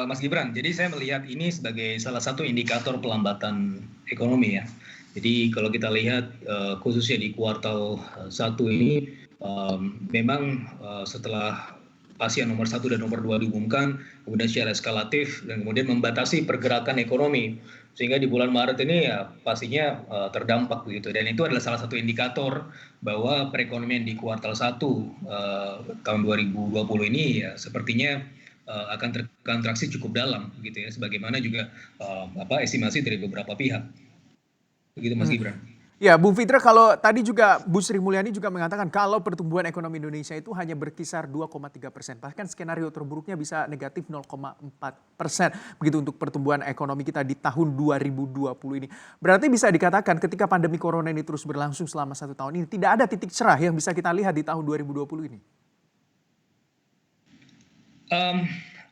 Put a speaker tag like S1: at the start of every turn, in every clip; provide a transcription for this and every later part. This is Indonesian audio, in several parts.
S1: Mas Gibran, jadi saya melihat ini sebagai salah satu indikator pelambatan ekonomi ya. Jadi kalau kita lihat khususnya di kuartal 1 ini memang setelah pasien nomor 1 dan nomor 2 diumumkan, kemudian secara eskalatif dan kemudian membatasi pergerakan ekonomi. Sehingga di bulan Maret ini ya pastinya terdampak begitu. Dan itu adalah salah satu indikator bahwa perekonomian di kuartal 1 tahun 2020 ini ya sepertinya akan terkontraksi cukup dalam gitu ya, sebagaimana juga estimasi dari beberapa pihak. Begitu Mas
S2: Hmm.
S1: Gibran.
S2: Ya, Bung Fitra, kalau tadi juga Bu Sri Mulyani juga mengatakan kalau pertumbuhan ekonomi Indonesia itu hanya berkisar 2,3%. Bahkan skenario terburuknya bisa negatif 0,4%. Begitu untuk pertumbuhan ekonomi kita di tahun 2020 ini. Berarti bisa dikatakan ketika pandemi corona ini terus berlangsung selama 1 tahun ini, tidak ada titik cerah yang bisa kita lihat di tahun 2020 ini.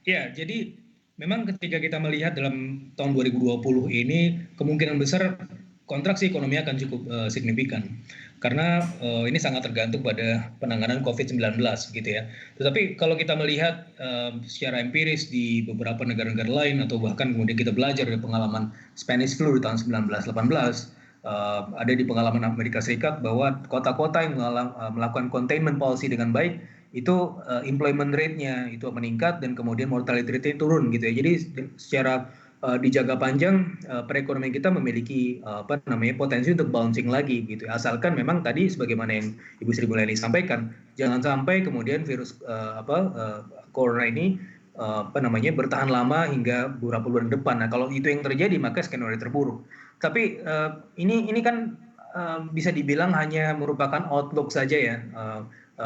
S1: Ya, jadi memang ketika kita melihat dalam tahun 2020 ini kemungkinan besar kontraksi ekonomi akan cukup signifikan karena ini sangat tergantung pada penanganan COVID-19 gitu ya. Tetapi kalau kita melihat secara empiris di beberapa negara-negara lain atau bahkan kemudian kita belajar dari pengalaman Spanish flu di tahun 1918, ada di pengalaman Amerika Serikat bahwa kota-kota yang melakukan containment policy dengan baik itu employment rate-nya itu meningkat dan kemudian mortality rate-nya turun gitu ya. Jadi secara di jangka panjang perekonomian kita memiliki potensi untuk bouncing lagi gitu. Asalkan memang tadi sebagaimana yang Ibu Sri Mulyani sampaikan, jangan sampai kemudian virus corona ini bertahan lama hingga beberapa bulan depan. Nah, kalau itu yang terjadi maka skenario terburuk. Tapi ini kan bisa dibilang hanya merupakan outlook saja ya.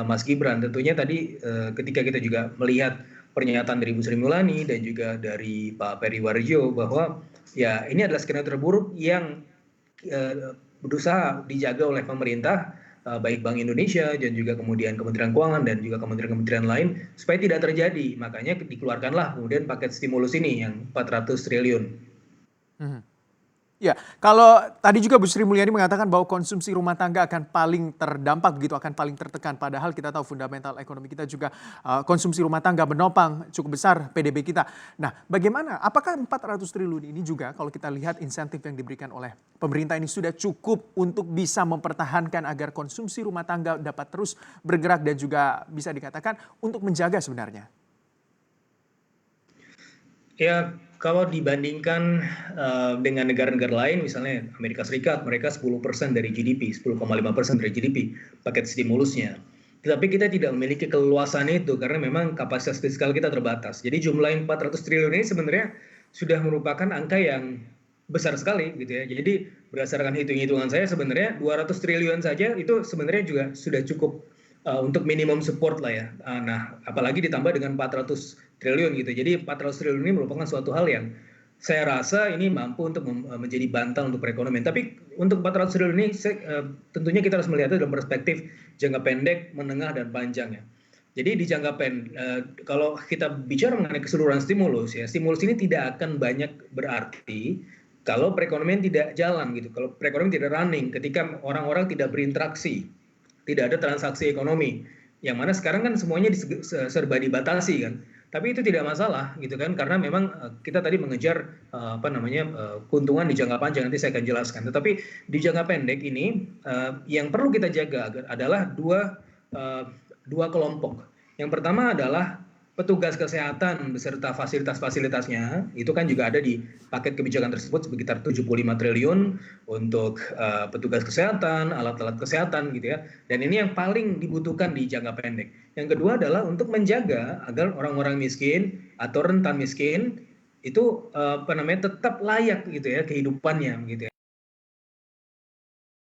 S1: Mas Gibran, tentunya tadi ketika kita juga melihat pernyataan dari Bu Sri Mulyani dan juga dari Pak Peri Warjo bahwa ya ini adalah skenario terburuk yang berusaha dijaga oleh pemerintah, baik Bank Indonesia dan juga kemudian Kementerian Keuangan dan juga kementerian-kementerian lain supaya tidak terjadi. Makanya dikeluarkanlah kemudian paket stimulus ini yang 400 triliun.
S2: Hmm. Ya, kalau tadi juga Bu Sri Mulyani mengatakan bahwa konsumsi rumah tangga akan paling terdampak begitu, akan paling tertekan. Padahal kita tahu fundamental ekonomi kita juga konsumsi rumah tangga menopang cukup besar PDB kita. Nah, bagaimana? Apakah 400 triliun ini juga kalau kita lihat insentif yang diberikan oleh pemerintah ini sudah cukup untuk bisa mempertahankan agar konsumsi rumah tangga dapat terus bergerak dan juga bisa dikatakan untuk menjaga sebenarnya?
S1: Ya, kalau dibandingkan dengan negara-negara lain, misalnya Amerika Serikat, mereka 10% dari GDP, 10,5% dari GDP, paket stimulusnya. Tetapi kita tidak memiliki keleluasan itu karena memang kapasitas fiskal kita terbatas. Jadi jumlah yang 400 triliun ini sebenarnya sudah merupakan angka yang besar sekali gitu ya. Jadi berdasarkan hitung-hitungan saya sebenarnya 200 triliun saja itu sebenarnya juga sudah cukup untuk minimum support lah ya. Nah, apalagi ditambah dengan 400 triliun gitu. Jadi 400 triliun ini merupakan suatu hal yang saya rasa ini mampu untuk menjadi bantal untuk perekonomian. Tapi untuk 400 triliun ini tentunya kita harus melihatnya dalam perspektif jangka pendek, menengah, dan panjang ya. Jadi di jangka pendek, kalau kita bicara mengenai keseluruhan stimulus ya, stimulus ini tidak akan banyak berarti kalau perekonomian tidak jalan gitu. Kalau perekonomian tidak running, ketika orang-orang tidak berinteraksi, tidak ada transaksi ekonomi, yang mana sekarang kan semuanya serba dibatasi kan. Tapi itu tidak masalah gitu kan, karena memang kita tadi mengejar keuntungan di jangka panjang, nanti saya akan jelaskan. Tetapi di jangka pendek ini yang perlu kita jaga adalah dua kelompok. Yang pertama adalah petugas kesehatan beserta fasilitas-fasilitasnya, itu kan juga ada di paket kebijakan tersebut sekitar 75 triliun untuk petugas kesehatan, alat-alat kesehatan gitu ya. Dan ini yang paling dibutuhkan di jangka pendek. Yang kedua adalah untuk menjaga agar orang-orang miskin atau rentan miskin itu tetap layak gitu ya kehidupannya gitu